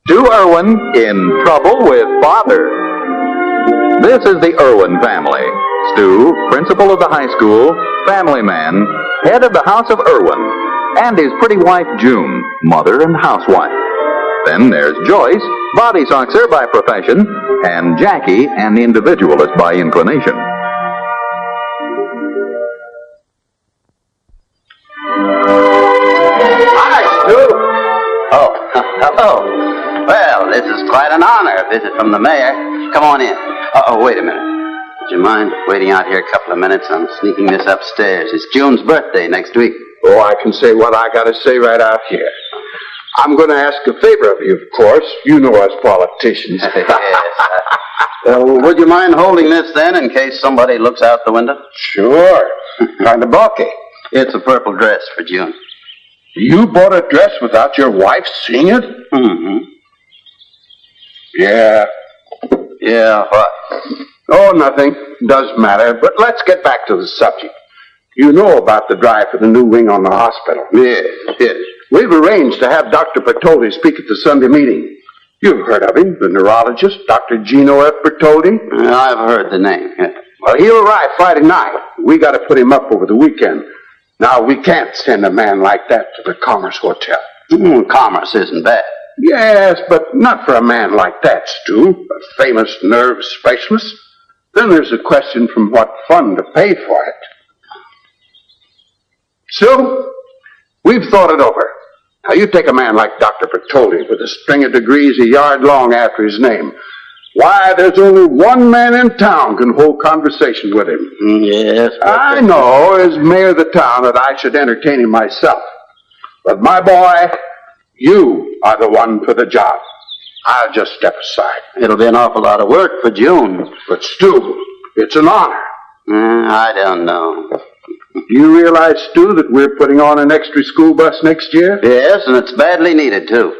Stu Erwin in trouble with father. This is the Erwin family. Stu, principal of the high school, family man, head of the house of Erwin, and his pretty wife June, mother and housewife. Then there's Joyce, body soxer by profession, and Jackie, an individualist by inclination. Hi, Stu. Oh, hello. Well, this is quite an honor, a visit from the mayor. Come on in. Oh, wait a minute. Would you mind waiting out here a couple of minutes? I'm sneaking this upstairs. It's June's birthday next week. Oh, I can say what I gotta say right out here. I'm gonna ask a favor of you, of course. You know us politicians. Yes. Would you mind holding this then, in case somebody looks out the window? Sure. Kind of bulky. It's a purple dress for June. You bought a dress without your wife seeing it? Mm-hmm. Yeah. Yeah, what? Oh, nothing. Doesn't matter. But let's get back to the subject. You know about the drive for the new wing on the hospital. Yes, yes. We've arranged to have Dr. Bertoldi speak at the Sunday meeting. You've heard of him, the neurologist, Dr. Gino F. Bertoldi. I've heard the name. Yeah. Well, he'll arrive Friday night. We got to put him up over the weekend. Now, we can't send a man like that to the Commerce Hotel. Commerce isn't bad. Yes, but not for a man like that, Stu, a famous nerve specialist. Then there's a question from what fund to pay for it. So, we've thought it over. Now, you take a man like Dr. Bertoldi with a string of degrees a yard long after his name. Why, there's only one man in town can hold conversation with him. Yes. I know, as mayor of the town, that I should entertain him myself. But, my boy, you are the one for the job. I'll just step aside. It'll be an awful lot of work for June. But, Stu, it's an honor. I don't know. Do you realize, Stu, that we're putting on an extra school bus next year? Yes, and it's badly needed, too.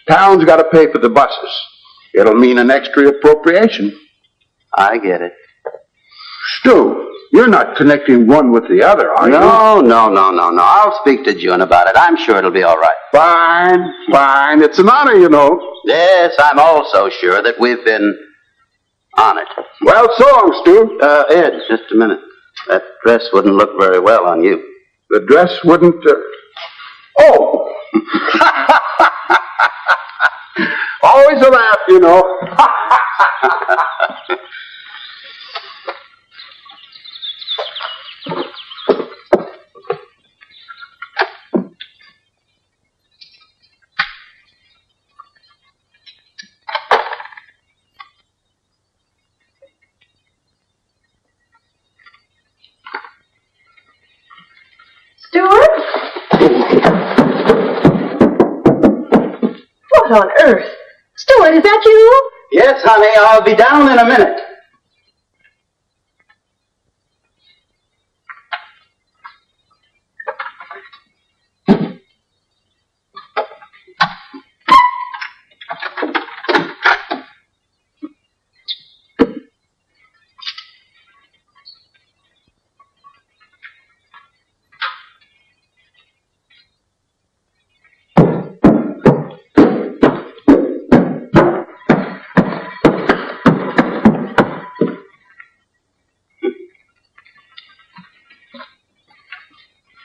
Town's got to pay for the buses. It'll mean an extra appropriation. I get it. Stu, you're not connecting one with the other, are you? No. I'll speak to June about it. I'm sure it'll be all right. Fine. It's an honor, you know. Yes, I'm also sure that we've been honored. Well, so long, Stu. Ed, just a minute. That dress wouldn't look very well on you. The dress wouldn't... Oh! Always a laugh, you know. Stuart? What on earth? Stuart, is that you? Yes, honey, I'll be down in a minute.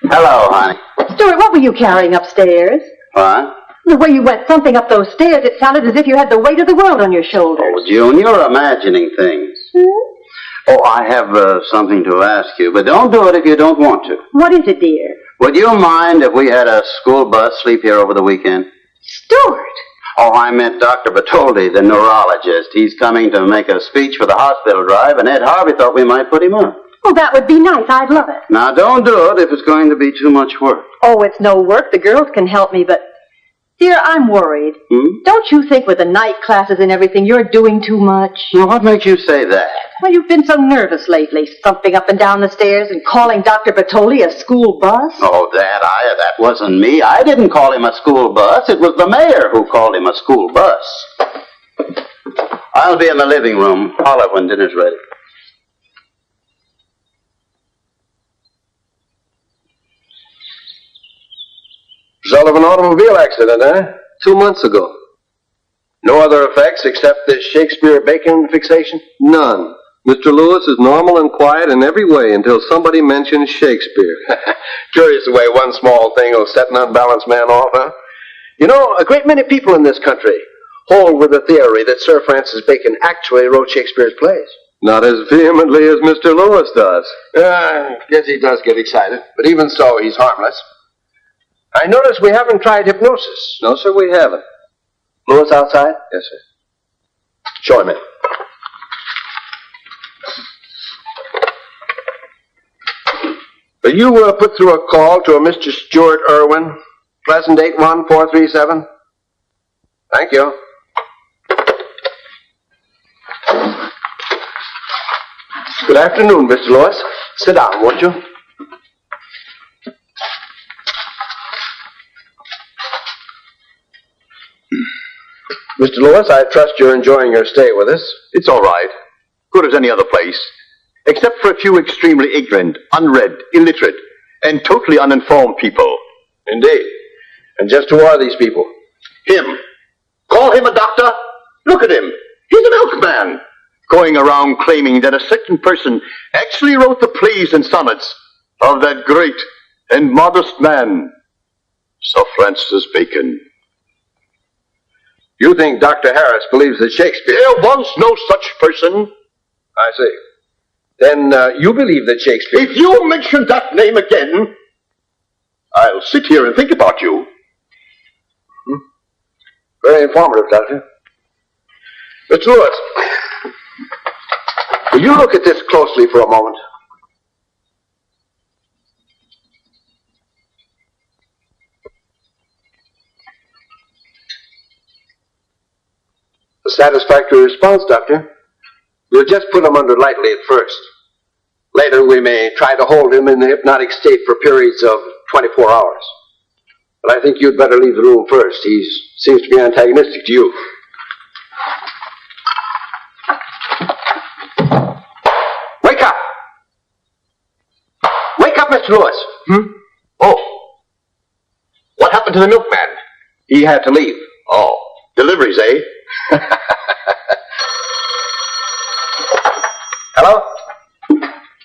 Hello, honey. Stuart, what were you carrying upstairs? What? The way you went thumping up those stairs, it sounded as if you had the weight of the world on your shoulders. Oh, June, you're imagining things. Oh, I have something to ask you, but don't do it if you don't want to. What is it, dear? Would you mind if we had a school bus sleep here over the weekend? Stuart! Oh, I meant Dr. Bertoldi, the neurologist. He's coming to make a speech for the hospital drive, and Ed Harvey thought we might put him up. Oh, that would be nice. I'd love it. Now, don't do it if it's going to be too much work. Oh, it's no work. The girls can help me, but... Dear, I'm worried. Don't you think with the night classes and everything, you're doing too much? Now, what makes you say that? Well, you've been so nervous lately, thumping up and down the stairs and calling Dr. Bertoldi a school bus. Oh, that wasn't me. I didn't call him a school bus. It was the mayor who called him a school bus. I'll be in the living room. Holler when dinner's ready. Result of an automobile accident, huh? 2 months ago. No other effects except this Shakespeare-Bacon fixation? None. Mr. Lewis is normal and quiet in every way until somebody mentions Shakespeare. Curious the way one small thing will set an unbalanced man off, huh? You know, a great many people in this country hold with the theory that Sir Francis Bacon actually wrote Shakespeare's plays. Not as vehemently as Mr. Lewis does. I guess he does get excited, but even so, he's harmless. I notice we haven't tried hypnosis. No, sir, we haven't. Lewis outside? Yes, sir. Show him in. Will you put through a call to a Mr. Stuart Erwin, Pleasant 81437? Thank you. Good afternoon, Mr. Lewis. Sit down, won't you? Mr. Lewis, I trust you're enjoying your stay with us. It's all right. Good as any other place. Except for a few extremely ignorant, unread, illiterate, and totally uninformed people. Indeed. And just who are these people? Him. Call him a doctor? Look at him. He's a milkman. Going around claiming that a certain person actually wrote the plays and sonnets of that great and modest man, Sir Francis Bacon. You think Dr. Harris believes that Shakespeare... There was no such person. I see. Then you believe that Shakespeare... If you mention that name again, I'll sit here and think about you. Very informative, Doctor. Mr. Lewis, will you look at this closely for a moment? A satisfactory response, Doctor. We'll just put him under lightly at first. Later, we may try to hold him in the hypnotic state for periods of 24 hours. But I think you'd better leave the room first. He seems to be antagonistic to you. Wake up! Wake up, Mr. Lewis! Oh. What happened to the milkman? He had to leave. Oh. Deliveries, eh? Hello?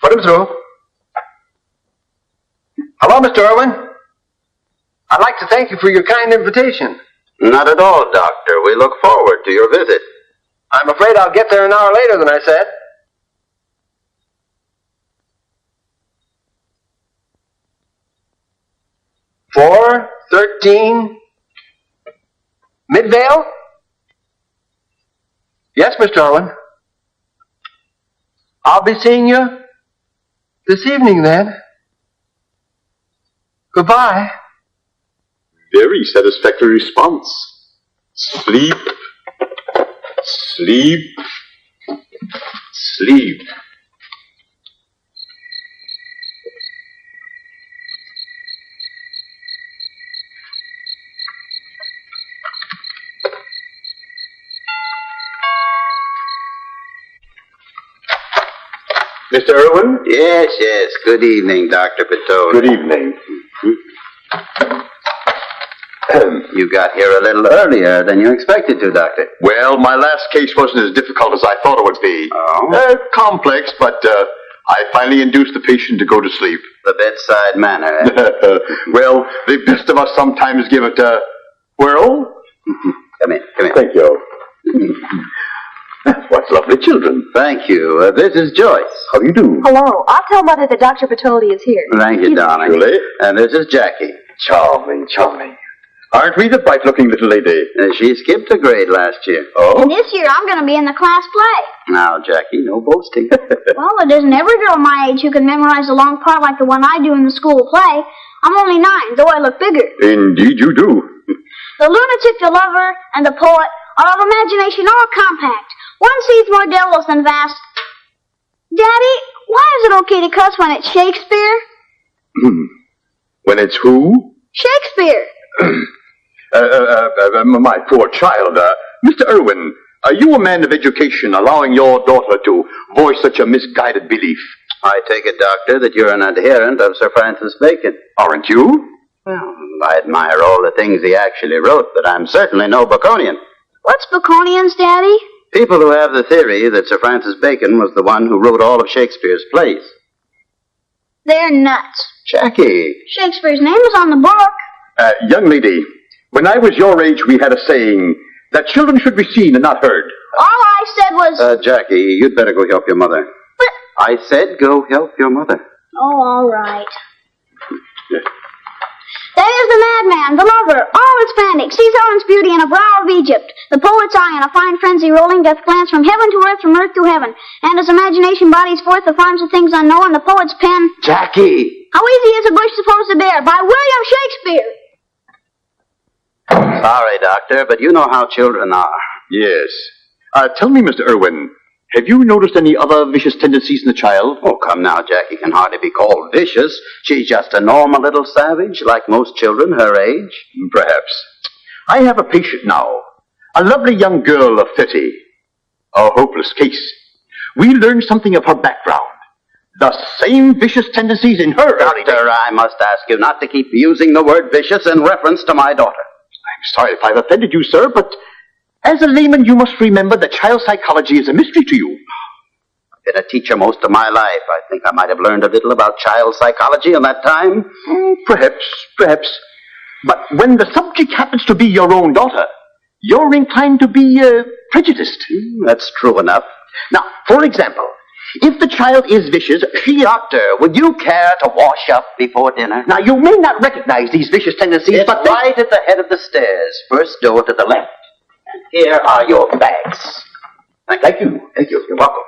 Put him through. Hello, Mr. Erwin. I'd like to thank you for your kind invitation. Not at all, Doctor. We look forward to your visit. I'm afraid I'll get there an hour later than I said. $413 Midvale? Yes, Mr. Erwin. I'll be seeing you this evening then. Goodbye. Very satisfactory response. Sleep. Sleep. Sleep. Mr. Erwin? Yes. Good evening, Dr. Petone. Good evening. You got here a little earlier than you expected to, Doctor. Well, my last case wasn't as difficult as I thought it would be. Oh? Complex, but I finally induced the patient to go to sleep. The bedside manner, eh? Well, the best of us sometimes give it a whirl. Come in. Thank you. What lovely children. Thank you. This is Joyce. How do you do? Hello. I'll tell Mother that Dr. Patoli is here. Thank you, darling. Julie. And this is Jackie. Charming. Aren't we the bright-looking little lady? She skipped a grade last year. Oh? And this year I'm going to be in the class play. Now, Jackie, no boasting. Well, it isn't every girl my age who can memorize a long part like the one I do in the school play. I'm only 9, though I look bigger. Indeed you do. The lunatic, the lover, and the poet are of imagination all compact. One sees more devils than vast. Daddy, why is it okay to cuss when it's Shakespeare? When it's who? Shakespeare. My poor child. Mr. Erwin, are you a man of education allowing your daughter to voice such a misguided belief? I take it, Doctor, that you're an adherent of Sir Francis Bacon. Aren't you? Well, I admire all the things he actually wrote, but I'm certainly no Baconian. What's Baconians, Daddy? People who have the theory that Sir Francis Bacon was the one who wrote all of Shakespeare's plays. They're nuts. Jackie. Shakespeare's name is on the book. Young lady, when I was your age, we had a saying that children should be seen and not heard. All I said was... Jackie, you'd better go help your mother. But... I said go help your mother. Oh, all right. That is the madman, the lover, all its panic, sees Helen's beauty in a brow of Egypt, the poet's eye in a fine frenzy rolling, doth glance from heaven to earth, from earth to heaven, and as imagination bodies forth the farms of things unknown, the poet's pen... Jackie! How easy is a bush supposed to bear? By William Shakespeare! Sorry, Doctor, but you know how children are. Yes. Tell me, Mr. Erwin, have you noticed any other vicious tendencies in the child? Oh, come now, Jackie can hardly be called vicious. She's just a normal little savage, like most children her age. Perhaps. I have a patient now, a lovely young girl of 30. A hopeless case. We learned something of her background. The same vicious tendencies in her early days. Doctor, I must ask you not to keep using the word vicious in reference to my daughter. I'm sorry if I've offended you, sir, but as a layman, you must remember that child psychology is a mystery to you. I've been a teacher most of my life. I think I might have learned a little about child psychology in that time. Perhaps. But when the subject happens to be your own daughter, you're inclined to be prejudiced. That's true enough. Now, for example, if the child is vicious, Doctor, would you care to wash up before dinner? Now, you may not recognize these vicious tendencies, It's but right at the head of the stairs. First door to the left. And here are your bags. Thank you. You're welcome.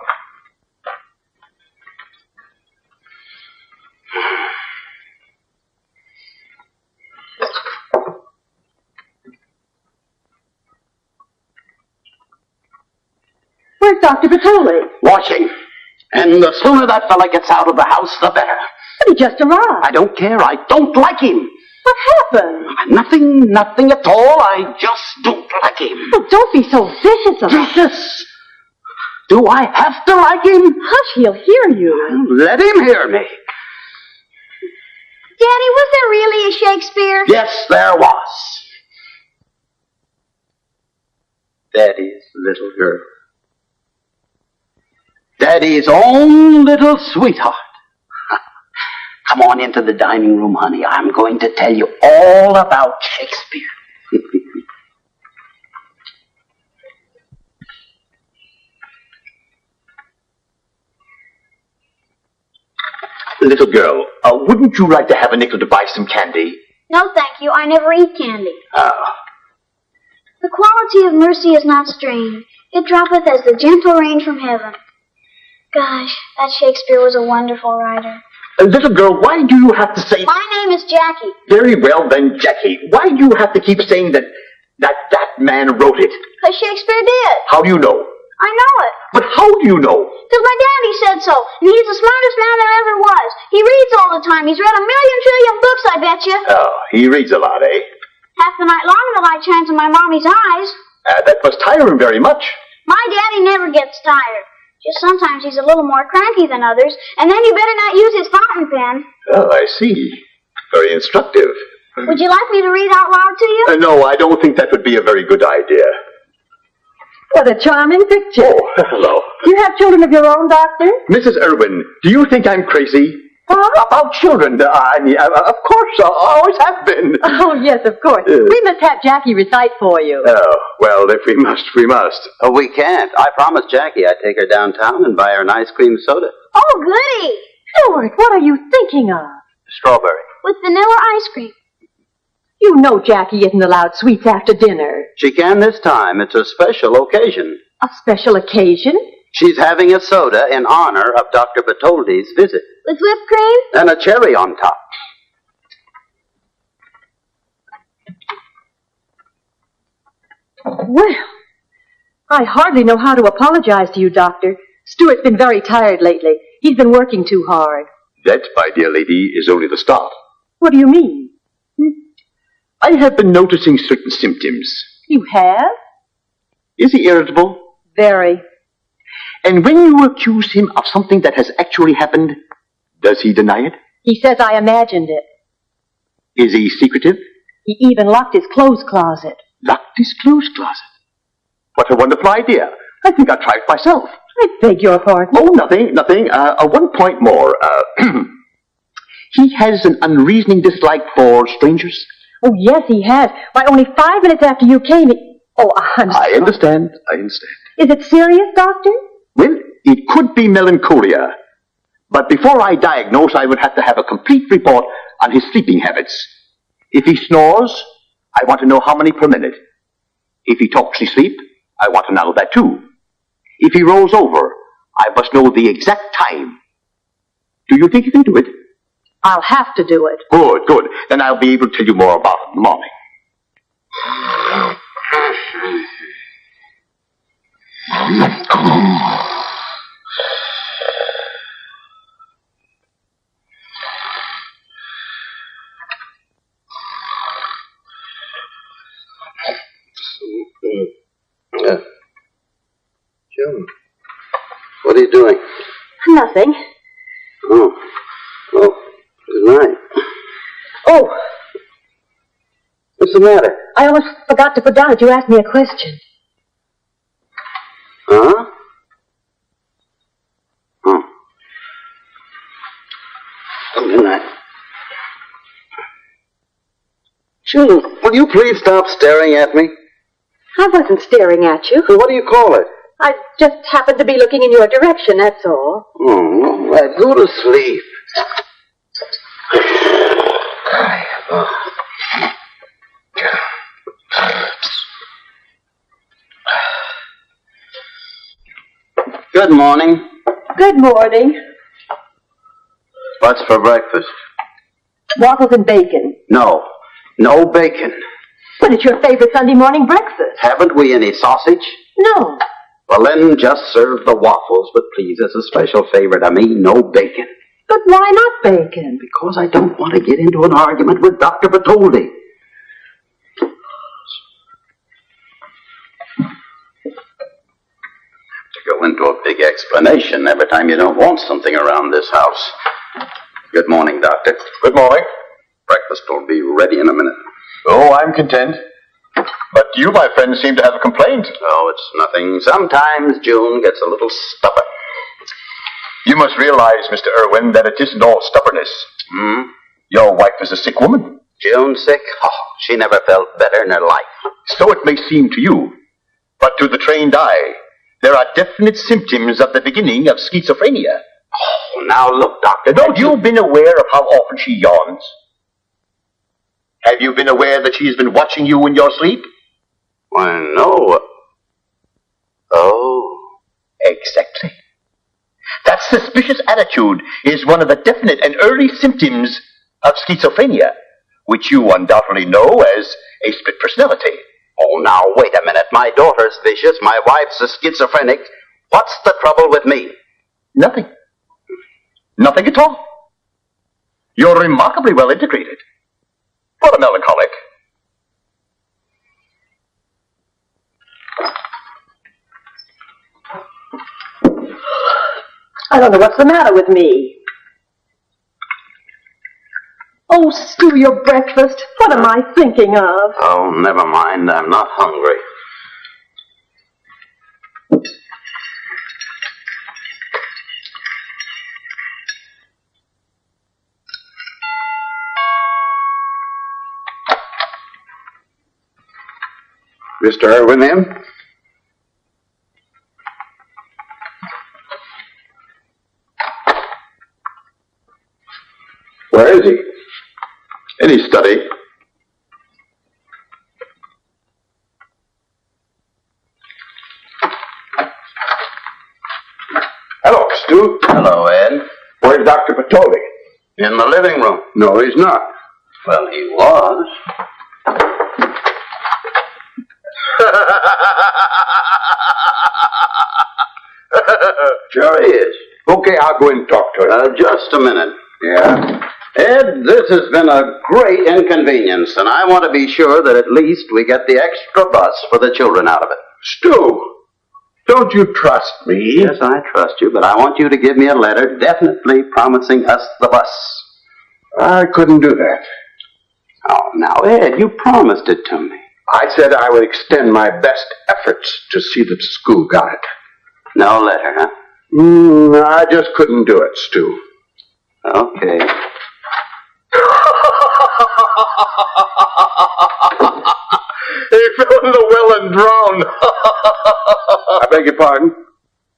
Where's Dr. Bertoli? Washing. And the sooner that fella gets out of the house, the better. But he just arrived. I don't care. I don't like him. What happened? Nothing at all. I just don't like him. Oh, don't be so vicious about it. Vicious? Do I have to like him? Hush, he'll hear you. Let him hear me. Daddy, was there really a Shakespeare? Yes, there was. Daddy's little girl. Daddy's own little sweetheart. Come on into the dining room, honey. I'm going to tell you all about Shakespeare. Little girl, wouldn't you like to have a nickel to buy some candy? No, thank you. I never eat candy. Oh. The quality of mercy is not strained. It droppeth as the gentle rain from heaven. Gosh, that Shakespeare was a wonderful writer. Little girl, why do you have to say... My name is Jackie. Very well then, Jackie. Why do you have to keep saying that man wrote it? Because Shakespeare did. How do you know? I know it. But how do you know? Because my daddy said so, and he's the smartest man there ever was. He reads all the time. He's read 1,000,000 trillion books, I bet you. Oh, he reads a lot, eh? Half the night long the light shines in my mommy's eyes. That must tire him very much. My daddy never gets tired. Just sometimes he's a little more cranky than others, and then you better not use his fountain pen. Oh, I see. Very instructive. Would you like me to read out loud to you? No, I don't think that would be a very good idea. What a charming picture. Oh, hello. You have children of your own, Doctor? Mrs. Erwin, do you think I'm crazy? Huh? About children, I mean, of course, I always have been. Oh, yes, of course. We must have Jackie recite for you. Oh, well, if we must, we must. Oh, we can't. I promised Jackie I'd take her downtown and buy her an ice cream soda. Oh, goody! Stuart, what are you thinking of? Strawberry. With vanilla ice cream. You know Jackie isn't allowed sweets after dinner. She can this time. It's a special occasion. A special occasion? She's having a soda in honor of Dr. Bertoldi's visit. With whipped cream? And a cherry on top. Well, I hardly know how to apologize to you, Doctor. Stuart's been very tired lately. He's been working too hard. That, my dear lady, is only the start. What do you mean? I have been noticing certain symptoms. You have? Is he irritable? Very. And when you accuse him of something that has actually happened, does he deny it? He says I imagined it. Is he secretive? He even locked his clothes closet. Locked his clothes closet. What a wonderful idea. I think I'll try it myself. I beg your pardon. Oh, nothing. One point more. He has an unreasoning dislike for strangers. Oh, yes, he has. Why, only 5 minutes after you came, I understand. Is it serious, Doctor? Well, it could be melancholia. But before I diagnose, I would have to have a complete report on his sleeping habits. If he snores, I want to know how many per minute. If he talks his sleep, I want to know that too. If he rolls over, I must know the exact time. Do you think you can do it? I'll have to do it. Good. Then I'll be able to tell you more about it in the morning. June, what are you doing? Nothing. Oh, well, good night. Oh, What's the matter? I almost forgot to put down that you asked me a question. Huh? Oh. Good night. June, will you please stop staring at me? I wasn't staring at you. Well, what do you call it? I just happened to be looking in your direction, that's all. Oh, all right. Go to sleep. Good morning. Good morning. What's for breakfast? Waffles and bacon. No bacon. But it's your favorite Sunday morning breakfast. Haven't we any sausage? No. Well, then just serve the waffles, but please, as a special favor to me, no bacon. But why not bacon? Because I don't want to get into an argument with Dr. Bertoldi. Go into a big explanation every time you don't want something around this house. Good morning, Doctor. Good morning. Breakfast will be ready in a minute. Oh, I'm content. But you, my friend, seem to have a complaint. Oh, it's nothing. Sometimes June gets a little stubborn. You must realize, Mr. Erwin, that it isn't all stubbornness. Your wife is a sick woman. June sick? Oh, she never felt better in her life. So it may seem to you. But to the trained eye, there are definite symptoms of the beginning of schizophrenia. Oh, now look, Doctor. Have you been aware of how often she yawns? Have you been aware that she has been watching you in your sleep? Why, no. Oh. Exactly. That suspicious attitude is one of the definite and early symptoms of schizophrenia, which you undoubtedly know as a split personality. Oh, now, wait a minute. My daughter's vicious. My wife's a schizophrenic. What's the trouble with me? Nothing. Nothing at all. You're remarkably well integrated. For a melancholic. I don't know what's the matter with me. Oh, Stu, your breakfast. What am I thinking of? Oh, never mind. I'm not hungry. Mr. Erwin, then? Where is he? In his study. Hello, Stu. Hello, Ed. Where's Dr. Bertoldi? In the living room. No, he's not. Well, he was. Sure he is. Okay, I'll go in and talk to him. Just a minute. Yeah? Ed, this has been a great inconvenience, and I want to be sure that at least we get the extra bus for the children out of it. Stu, don't you trust me? Yes, I trust you, but I want you to give me a letter definitely promising us the bus. I couldn't do that. Oh, now, Ed, you promised it to me. I said I would extend my best efforts to see that the school got it. No letter, huh? I just couldn't do it, Stu. Okay. He fell in the well and drowned. I beg your pardon?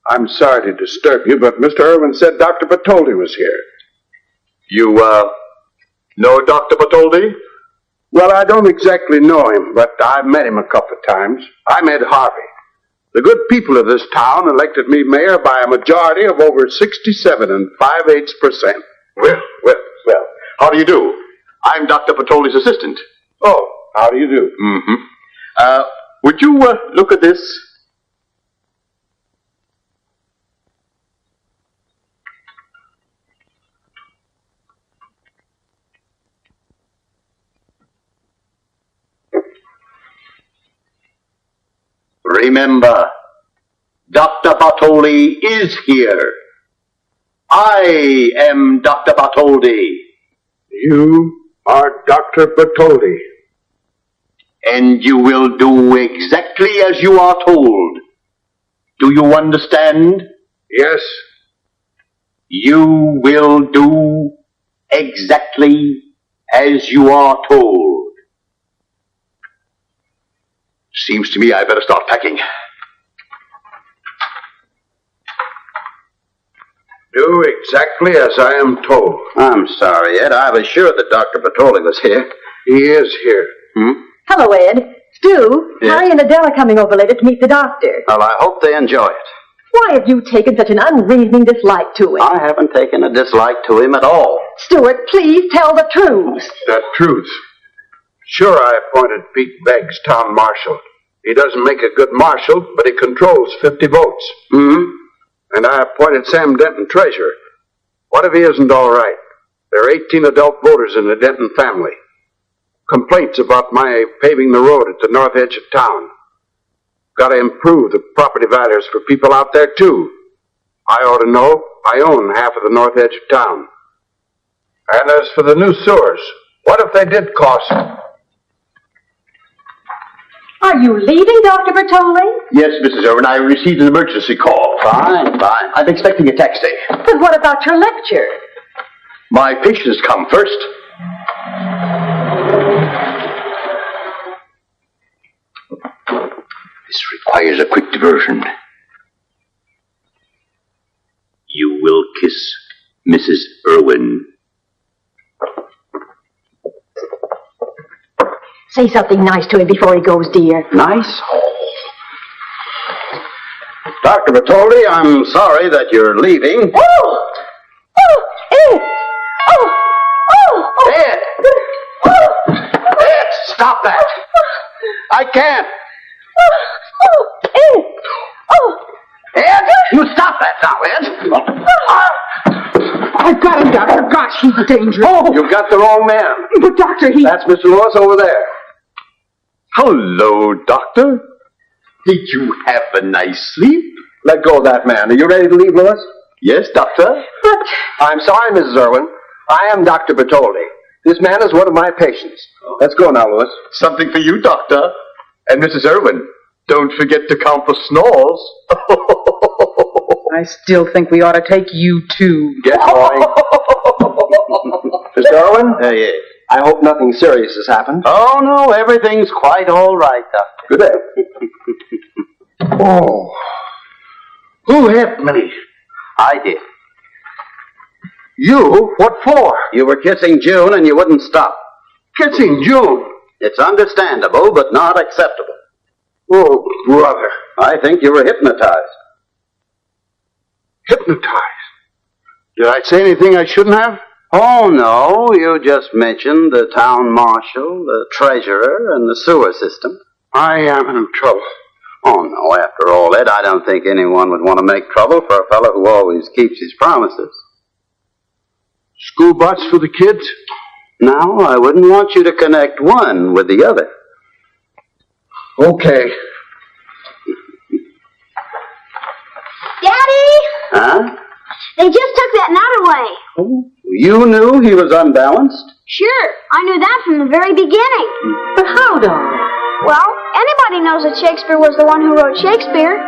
I'm sorry to disturb you, but Mr. Erwin said Dr. Bertoldi was here. You, know Dr. Bertoldi? Well, I don't exactly know him, but I've met him a couple of times. I met Harvey. The good people of this town elected me mayor by a majority of over 67 5/8%. Well, how do you do? I'm Dr. Bertoldi's assistant. Oh, how do you do? Mm-hmm. Would you, look at this? Remember, Dr. Bartoli is here. I am Dr. Bartoli. You are Dr. Bertoldi. And you will do exactly as you are told. Do you understand? Yes. You will do exactly as you are told. Seems to me I better start packing. Do exactly as I am told. I'm sorry, Ed. I was sure that Dr. Bertoldi was here. He is here. Hello, Ed. Stu, Yes? Harry and Adele are coming over later to meet the doctor. Well, I hope they enjoy it. Why have you taken such an unreasoning dislike to him? I haven't taken a dislike to him at all. Stuart, please tell the truth. The truth. Sure, I appointed Pete Beggs town marshal. He doesn't make a good marshal, but he controls 50 votes. And I appointed Sam Denton treasurer. What if he isn't all right? There are 18 adult voters in the Denton family. Complaints about my paving the road at the north edge of town. Got to improve the property values for people out there, too. I ought to know. I own half of the north edge of town. And as for the new sewers, what if they did cost? Are you leaving, Dr. Bertoli? Yes, Mrs. Erwin, I received an emergency call. Fine. I'm expecting a taxi. But what about your lecture? My patients come first. This requires a quick diversion. You will kiss Mrs. Erwin. Say something nice to him before he goes, dear. Nice? Dr. Bertoldi, I'm sorry that you're leaving. Oh! Oh! Ed! Oh! Ed! Ed, stop that! I can't! Ed! Oh! Ed, you stop that now, Ed! I've got him, Doctor. Gosh, he's dangerous. Oh! You've got the wrong man. But, Doctor, he... That's Mr. Lewis over there. Hello, Doctor. Did you have a nice sleep? Let go of that man. Are you ready to leave, Lewis? Yes, Doctor. But... I'm sorry, Mrs. Erwin. I am Dr. Bertoldi. This man is one of my patients. Let's go now, Lewis. Something for you, Doctor. And Mrs. Erwin, don't forget to count the snores. I still think we ought to take you, too. Get going. Mr. Erwin? Yes. I hope nothing serious has happened. Oh, no, everything's quite all right, Doctor. Good day. Oh. Who hit me? I did. You? What for? You were kissing June and you wouldn't stop. Kissing June. It's understandable, but not acceptable. Oh, brother. I think you were hypnotized. Hypnotized? Did I say anything I shouldn't have? Oh, no, you just mentioned the town marshal, the treasurer, and the sewer system. I am in trouble. Oh, no, after all, Ed, I don't think anyone would want to make trouble for a fellow who always keeps his promises. School bus for the kids? Now, I wouldn't want you to connect one with the other. Okay. Daddy! Huh? They just took that nut away. Oh, you knew he was unbalanced? Sure, I knew that from the very beginning. But how, darling? Well, Anybody knows that Shakespeare was the one who wrote Shakespeare.